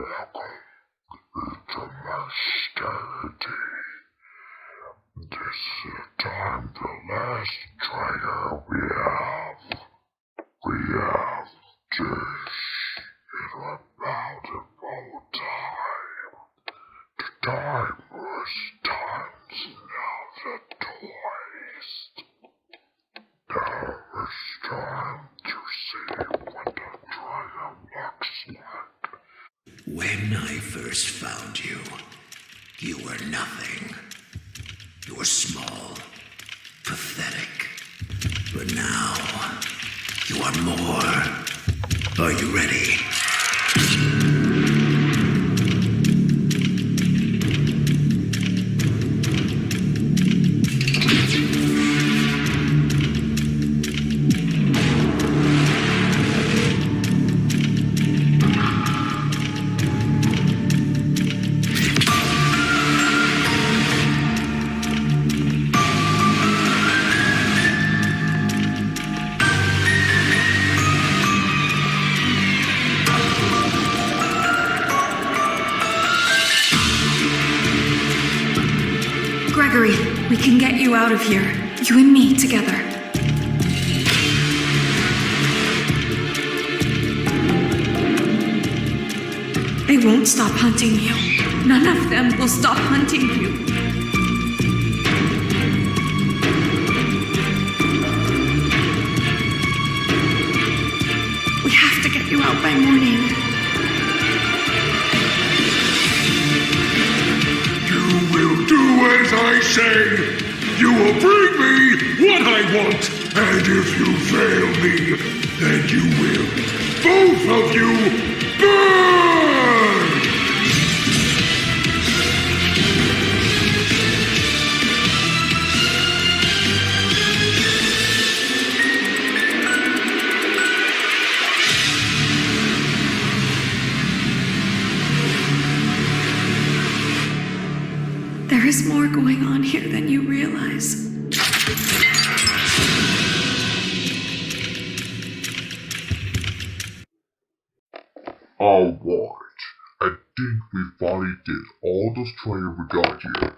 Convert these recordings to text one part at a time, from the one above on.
into my steady. This is time the last traitor we have. We have this is about about time. The timeless times now the toys. Now it's time to see what the traitor looks like. When I first found you, you were nothing. You were small, pathetic. But now, you are more. Are you ready? Gregory, we can get you out of here. You and me together. They won't stop hunting you. None of them will stop hunting you. We have to get you out by morning. Do as I say. You will bring me what I want. And if you fail me, then you will. Both of you burn! There is more going on here than you realize. Alright, I think we finally did all those trailers we got here.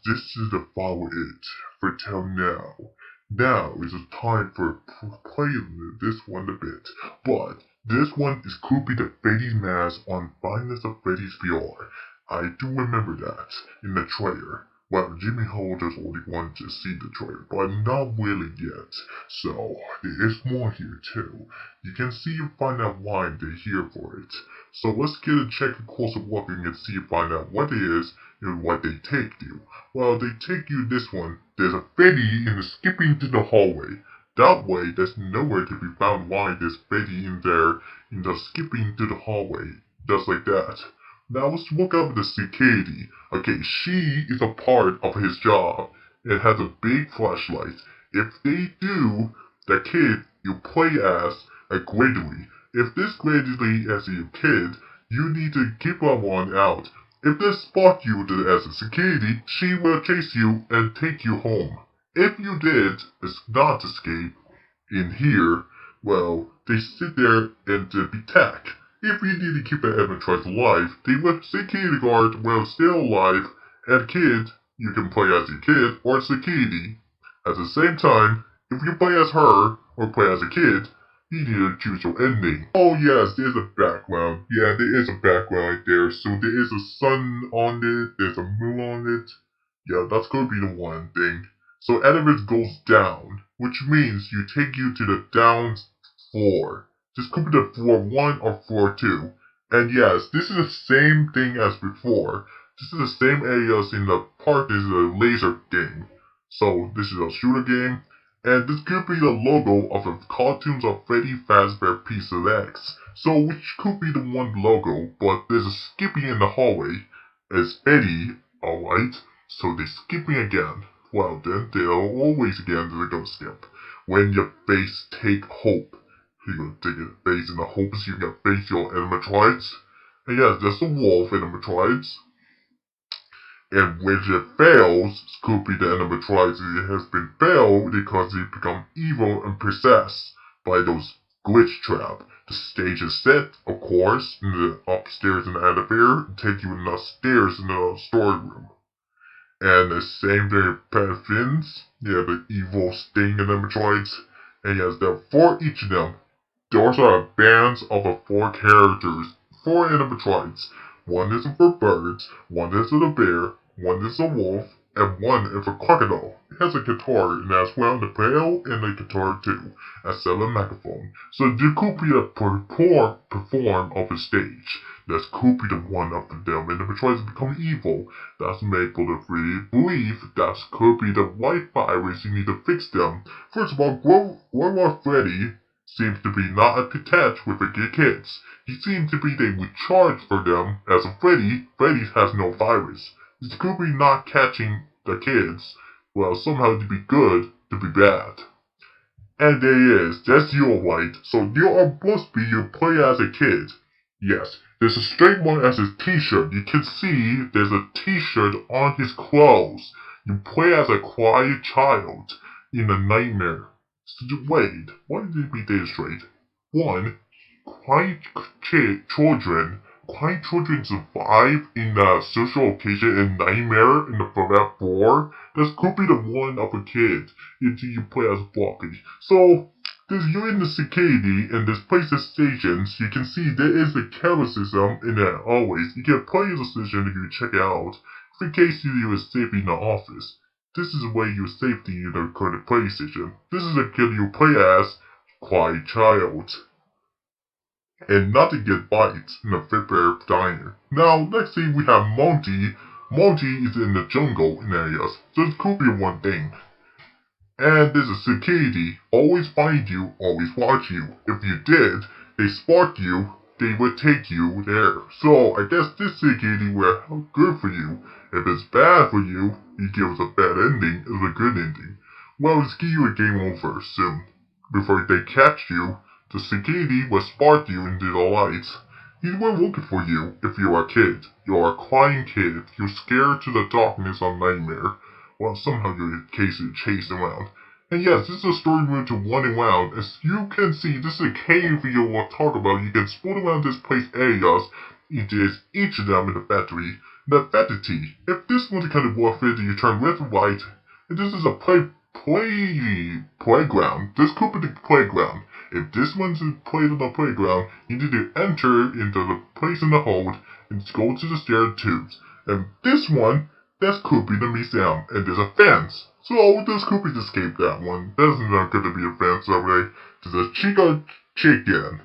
This is the final it for till now. Now is the time for playing this one a bit, but this one is could be the Freddy's Mask on Finest of Freddy's VR. I do remember that in the trailer. Well, jimmyHo just only wanted to see the trailer, but not really yet. So, there is more here too. You can see and find out why they're here for it. So let's get a check a closer look and see and find out what it is and what they take you. Well, they take you this one. There's a Freddy in the skipping to the hallway. That way, there's nowhere to be found why there's Freddy in there in the skipping to the hallway. Just like that. Now let's look up the security. Okay, she is a part of his job. It has a big flashlight. If they do, the kid you play as a Gregory. If this Gregory as your kid, you need to keep that one out. If they spot you as a security, she will chase you and take you home. If you did not escape in here, well, they sit there and be attacked. If you need to keep the animatronics alive, the security guard will still alive, and kid, you can play as your kid or security. At the same time, if you play as her or play as a kid, you need to choose your ending. Oh yes, there's a background. Yeah, there is a background right there. So there is a sun on it, there's a moon on it. Yeah, that's gonna be the one thing. So elevator goes down, which means you take you to the down floor. This could be the floor 1 or floor 2. And yes, this is the same thing as before. This is the same area as in the park. This is a laser game. So this is a shooter game. And this could be the logo of the cartoons of Freddy Fazbear Pizza X. So which could be the one logo, but there's a skipping in the hallway. It's Freddy, alright. So they're skipping again. Well then, they're always again they're gonna skip. When your face take hope. You're gonna take a face in the hopes you can face your animatronics. And yes, there's the wolf animatronics. And when it fails, it could be the animatronics. It has been failed because it become evil and possessed by those glitch trap. The stage is set, of course, in the upstairs in the elevator, and take you in the stairs in the storeroom. And the same thing with Fins, you have the evil Sting animatronics, and yes, there are 4 each of them. Those are bands of the 4 characters, 4 animatronics. One is for birds, one is a bear, one is a wolf, and one is a crocodile. It has a guitar, and as well the piano and the guitar too, as well as a microphone. So there could be a perform of a stage. That could be the one of them animatronics become evil. That's made for the free belief that could be the white virus. You need to fix them. First of all, Glamrock Freddy seems to be not attached with the kids. He seems to be they would charge for them as a Freddy. Freddy has no virus. It could be not catching the kids. Well, somehow to be good, to be bad. And there is, that's your right. So you must be you play as a kid. Yes, there's a straight one as his t-shirt. You can see there's a t-shirt on his clothes. You play as a quiet child in a nightmare. Wait, why did it be this straight? 1. Quiet children survive in a social occasion and nightmare in the Fallout 4. This could be the one of a kid until you play as Floppy. So, you're in the security and this place is stations. You can see there is a camera system in there always. You can play the station if you check it out. If in case you were safe in the office. This is where you're safety in the current PlayStation. This is a kid you play as quiet child. And not to get bites in the Fitbear Diner. Now, next thing we have Monty. Monty is in the jungle in areas, so it could be one thing. And there's a security, always find you, always watch you. If you did, they spot you, they would take you there. So, I guess this security were good for you. If it's bad for you, he gives a bad ending, it's a good ending. Well, let's give you a game over soon. Before they catch you, the security will spot you into the lights. He will looking for you if you're a kid. You're a crying kid. You're scared to the darkness of nightmare. Well, somehow you're chased around. And yes, this is a story mode to running around. As you can see, this is a cave video we'll talk about. You can sport around this place areas. There's each of them in the factory. The factory. If this one's kind of worth it, you turn left and right. And this is a playground. This could be the playground. If this one's played on the playground, you need to enter into the place in the hold and go to the stair tubes. And this one, that could be the museum, and there's a fence. So this could be the escape that one. That's not going to be a fence over there. There's a Chica chicken.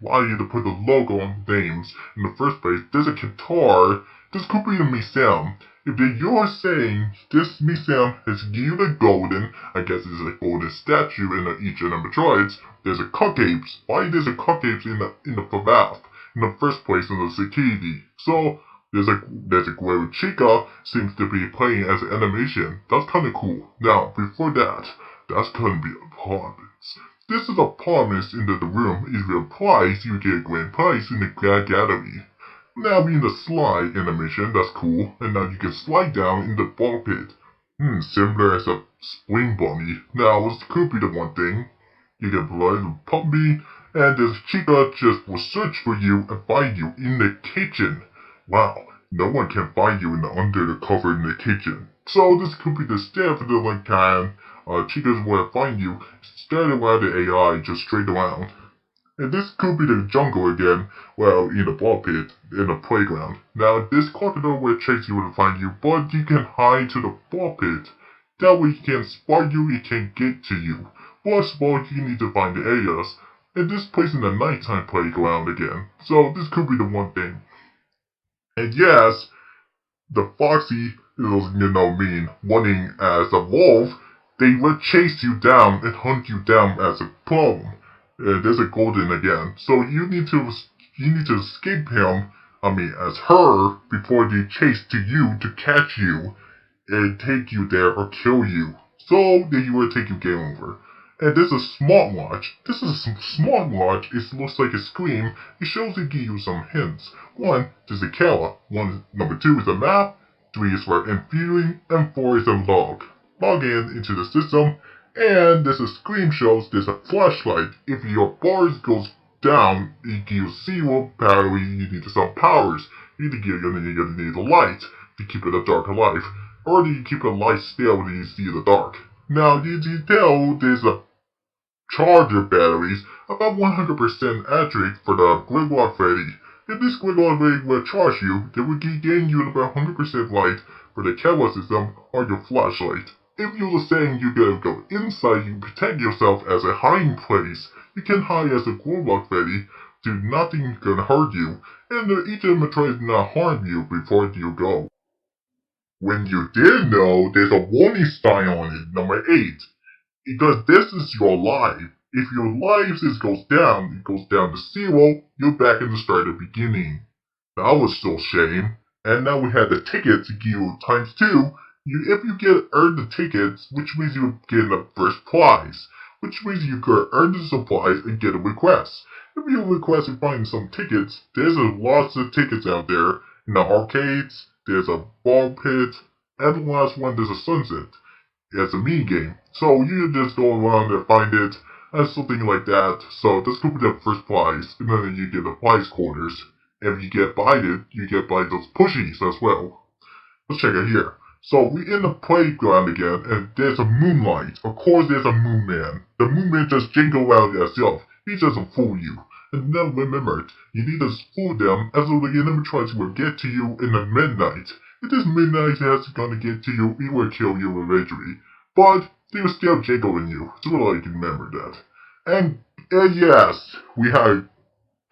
Why do you put the logo on the names in the first place? There's a guitar. This could be the museum. If you're saying this museum has given a golden, I guess it's a golden statue in each of the Metroids, there's a cupcakes. Why there's a cupcakes in the Fallout in the first place in the security? So there's a Glamrock Chica seems to be playing as an animation. That's kind of cool. Now before that, that's gonna be apartments. This is apartments in the room. If you apply, you get a grand prize in the gallery. Now in the slide animation, that's cool, and now you can slide down in the ball pit. Similar as a spring bunny. Now this could be the one thing. You can play the puppy, and this Chica just will search for you and find you in the kitchen. Wow, no one can find you under the cover in the kitchen. So this could be the step of the one kind. Chica's will find you, start around the AI, just straight around. And this could be the jungle again, well, in the ball pit, in the playground. Now, this crocodile will chase you to find you, but you can hide to the ball pit. That way he can spot you, he can get to you. First of all, you need to find the areas. And this place in the nighttime playground again. So, this could be the one thing. And yes, the Foxy is, mean, running as a wolf. They will chase you down and hunt you down as a problem. There's a golden again. So you need to escape him, as her, before they chase to you to catch you and take you there or kill you. So then you will take your game over. And there's a smartwatch. This is a smartwatch. It looks like a screen. It shows it gives you some hints. 1, there's a camera. Number 2 is a map. 3 is for viewing, and 4 is a log. Log in into the system. And there's a screen shows there's a flashlight. If your bars goes down, it gives 0 power. You need some powers. You need the light to keep it a dark alive, or do you keep the light still when you see the dark? Now, did you tell there's a charger batteries about 100% accurate for the Glamrock Freddy? If this Glamrock Freddy will charge you, they will gain you about 100% light for the camera system or your flashlight. If you're saying you're gonna go inside, you protect yourself as a hiding place. You can hide as a Glamrock Freddy, so nothing can hurt you, and each animatronic not harm you before you go. When you did know, there's a warning sign on it, number 8. Because this is your life. If your life goes down to 0, you're back in the start of the beginning. That was still shame. And now we have the tickets to give you times 2. If you earn the tickets, which means you get the first prize, which means you could earn the supplies and get a request. If you request to find some tickets, there's lots of tickets out there. In the arcades, there's a ball pit, and the last one there's a sunset. It's a mini game, so you just go around and find it, and something like that. So this could be the first prize, and then you get the prize corners. If you get by it, you get by those pushies as well. Let's check it here. So we in the playground again, and there's a moonlight. Of course there's a moon man. The moon man just jingle around himself. He doesn't fool you. And now remember, you need to fool them as though the animatronics will get to you in the midnight. If this midnight is gonna get to you, he will kill you eventually. But they will still jiggling you, so I can remember that. And yes, we had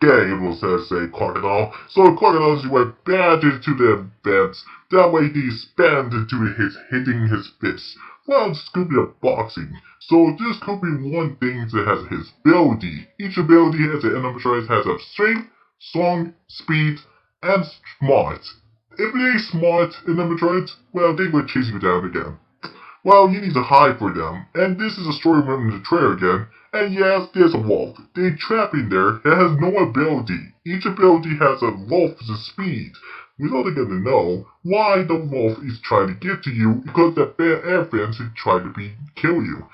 game was say crocodile. So crocodiles went back into the beds. That way he spanned into his hitting his fists. Well, this could be a boxing. So this could be one thing that has his ability. Each ability has an animatronic has a strength, strong, speed, and smart. If they smart animatronics, well, they will chase you down again. Well, you need to hide for them, and this is a story from the trailer again, and yes, there's a wolf. They trap in there that has no ability. Each ability has a wolf's speed. We're not gonna know why the wolf is trying to get to you, because the bad airfans is trying to kill you.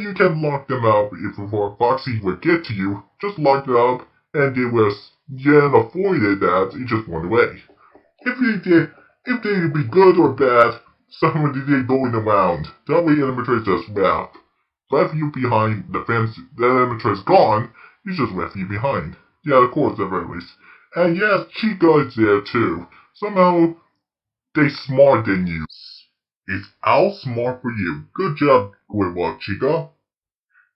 You can lock them up if a foxy will get to you. Just lock them up, and they will avoided that, you just run away. If they be good or bad, someone they going around. That way animatronics just left you behind the fence. That animatronic's gone, you just left you behind. Yeah, of course, anyways. And yes, Chica is there too. Somehow, they smart than you. It's outsmart for you. Good job, Glamrock Chica.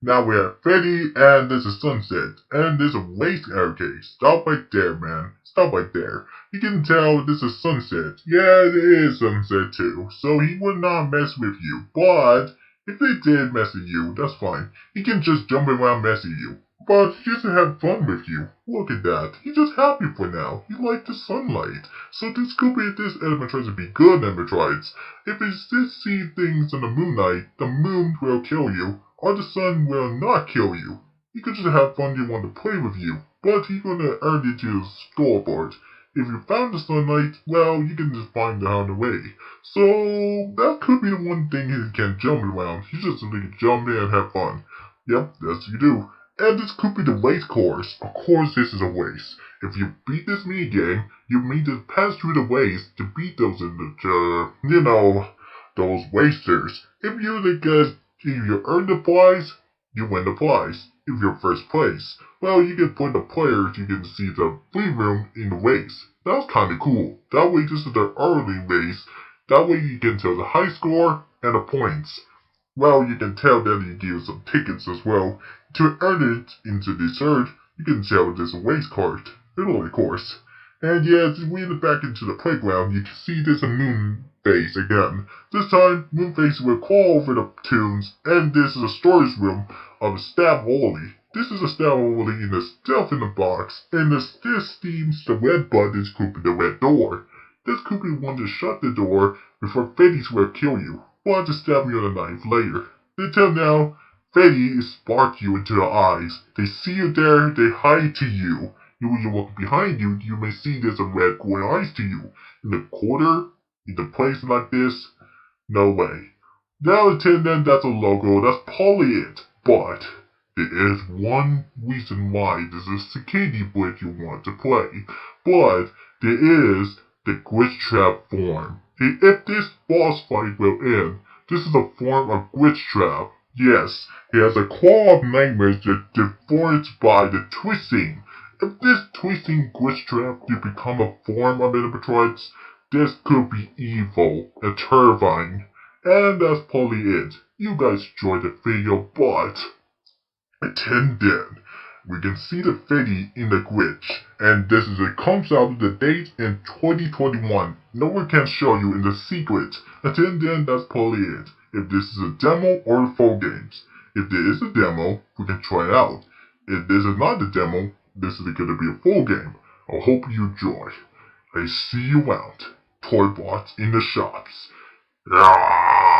Now we have Freddy, and there's a sunset, and there's a waste arcade. Stop right there, man. Stop right there. You can tell this is sunset. Yeah, it is sunset too. So he would not mess with you. But if he did mess with you, that's fine. He can just jump around messing you. But he doesn't have fun with you. Look at that. He's just happy for now. He likes the sunlight. So this could be this animatronics to be good animatronics. If he just see things in the moonlight, the moon will kill you. Or the sun will not kill you. He could just have fun and want to play with you, but he's gonna earn it to his scoreboard. If you found the sunlight, well, you can just find out the way. So that could be the one thing he can jump around. He just simply jump in and have fun. Yep, that's what you do. And this could be the race course. Of course this is a race. If you beat this mini game, you need to pass through the race to beat those those racers. If you earn the prize, you win the prize. If you're first place, well, you can put the players, you can see the free room in the race. That's kinda cool. That way this is the early race. That way you can tell the high score and the points. Well, you can tell that you give some tickets as well. To earn it into dessert, you can tell there's a race card. Of course. And yes, we're back into the playground. You can see there's a moon face again. This time, Moonface will call over the tunes, and this is a storage room of a Stab Wally. This is a Stab Wally in a stuff in the box, and this seems the red button could be the red door. This could be one to shut the door before Freddy's will kill you, or to stab you on a knife later. Until now, Freddy is spark you into the eyes. They see you there, they hide to you. When you look behind you, you may see there's a red glowing eyes to you. In the corner, in the place like this, no way. Now attendant, that's a logo, that's probably it. But There is one reason why this is the Katie Blade you want to play, but there is the Glitch Trap form. If this boss fight will end, this is a form of Glitch Trap. Yes, he has a claw of nightmares that deforms by the twisting. If this twisting Glitch Trap to become a form of animatronics, this could be evil and terrifying. And that's probably it. You guys enjoyed the video, but until then, we can see the Freddy in the glitch, and it comes out of the date in 2021. No one can show you in the secret. Until then, that's probably it. If this is a demo or a full games. If there is a demo, we can try it out. If this is not a demo, this is going to be a full game. I hope you enjoy. I see you out. ToyBot in the shops. Yeah.